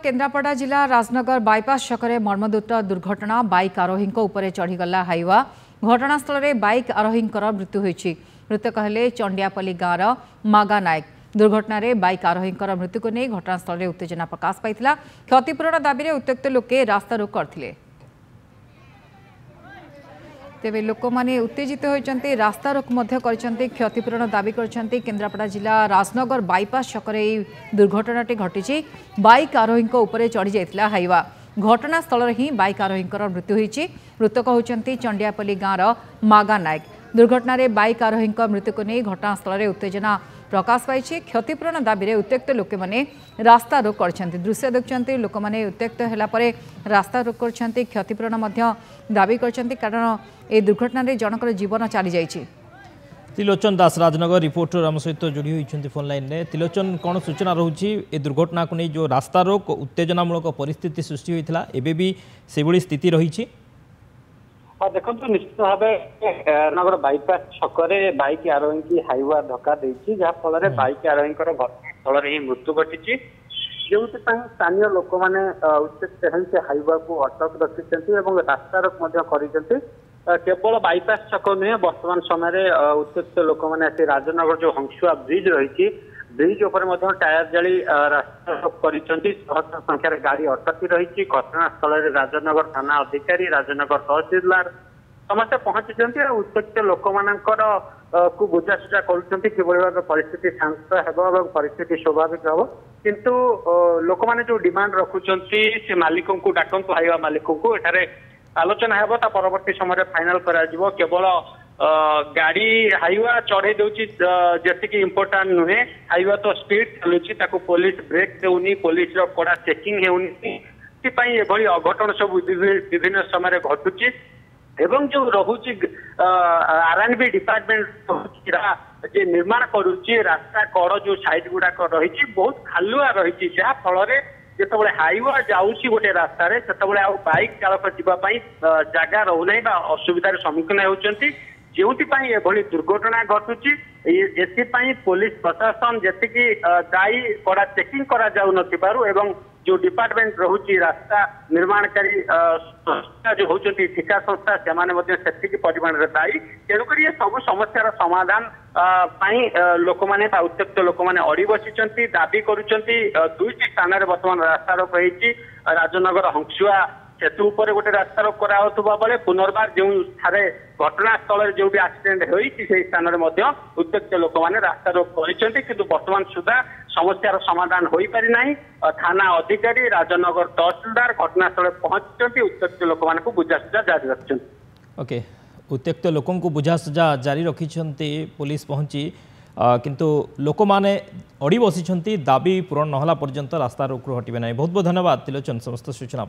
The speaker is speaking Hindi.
केन्द्रापड़ा जिला राजनगर बाईपास छकरे मर्मदुत दुर्घटना बाइक आरोही चढ़ीगला हाइवा घटनास्थल में बाइक आरोही मृत्यु होती। मृतक हेले चंडियापल्ली गाँव मागा नायक। दुर्घटना रे बाइक आरोही मृत्यु को नहीं घटनास्थल में उत्तेजना प्रकाश पाई। क्षतिपूरण दाबी में उत्त्यक्त लोके रास्ता रोक करथिले। तेबे लोक माने उत्तेजित होइचंती रास्ता रोक क्षतिपूरण दाबी करछंती। केन्द्रापड़ा जिला राजनगर बाईपास छकरे दुर्घटनाटी घटी। बाइक आरोही उपरे चढ़ी जाइतिला हाइवा घटनास्थल ही बाइक आरोही मृत्यु होईची। मृतक होइचंती चंडियापल्ली गाँव मागा नायक। दुर्घटना रे बाइक आरोही मृत्यु को नहीं घटनास्थल में उत्तेजना प्रकाश पाई। क्षतिपूरण दाबी में उत्त्यक्त लोके माने रास्ता रोक करछंती। दृश्य देखुछंती लोक माने उत्त्यक्त होला परे रास्ता रोक करछंती। क्षतिपूरण मध्य दाबी करछंती कारण ए दुर्घटना रे जनकर जीवन चली जाइछि। त्रिलोचन दास राजनगर रिपोर्टर आम सहित जोड़ी होती फोन लाइन में। त्रिलोचन कौन सूचना रोचे ए दुर्घटना को नहीं जो रास्ता रोक उत्तेजनामूलक परिस्थिति सृष्टि होता एबे भी से भली स्थिति रही? देखो निश्चित भाव नगर बाईपास छकरे बाइक आरोही की हाइवा धक्का देती जहाँफल बाइक आरोही घटनास्थल ही मृत्यु घटी। जो स्थानीय लोक मैंने उत्तेजित हाइवा को अटक रखिंट और रास्ता रोक केवल बाईपास छक नुहे वर्तमान समय उत्तेजित लोक मैंने राजनगर जो हंसुआ ब्रिज रही ब्रिज उपर टायर जाली रास्ता रोक कर संख्यार गाड़ी अटकी रही। घटनास्थल में राजनगर थाना अधिकारी राजनगर तहसीलदार समस्त पहुंची उत्तेजित लोक मानकर को बुझासुझा कर परिस्थिति शांत हो परिस्थिति स्वाभाविक हम किंतु लोक मैंने जो डिमांड रखुंट से मालिकों को डाकतु हाइवा मालिकों को एठारे आलोचना है परवर्ती समय फाइनाल करा केवल गाड़ी हाइवा चढ़े दूसरी जी इम्पोर्टाट नुहे हाइवा तो स्पीड चलुची पुलिस ब्रेक देउनी पुलिस कड़ा चेकिंग होनी अघटन सब विभिन्न समय घटुची एवं जो रोचे R&B डिपार्टमेंट जे निर्माण करुच्ची रास्ता कड़ जो साइड गुड़ाक रही बहुत खालुआ रही जहाँफल जिते हाइवा जाऊँगी गोटे रास्तार से बाइक चालक जावाई जगह रोना असुविधार सम्मुखीन होती जो दुर्घटना घटुची। एपाई पुलिस प्रशासन जी दायी कड़ा चेकिंग करा एवं जो डिपार्टमेंट रोचे रास्ता निर्माणकारी संस्था जो होती ठिका संस्था से परिमाण में दायी तेणुक ये सब समस्यार समाधान लोक मैंने उत्त्यक्त लोक मैंने अड़ी बसी दाबी करुँच। दुईटी स्थान बर्तमान रास्ता रोक रही राजनगर हंसुआ सेतु उपर गोटे रास्ता रोक कराउथुबा बेले पुनर्बार जो ठारे घटनास्थल जो भी एक्सीडेंट होती से स्थान में उत्त्यक्त लोक मैंने रास्ता रोक कर वर्तमान सुधा समस्यार समाधान हो पारि नाही। थाना अधिकारी राजनगर तहसीलदार घटनास्थल पहुंची उत्त्यक्त लोक मान बुझासुझा जारी रखिंट। ओके उत्त्यक्त लोकों को बुझासुझा जारी रखिंट पुलिस पहुंची किंतु लोक माने अड़ी बसी दाबी पूरण नहला पर्यंत रास्ता रोक हटवे ना। बहुत बहुत धन्यवाद त्रिलोचन समस्त सूचना।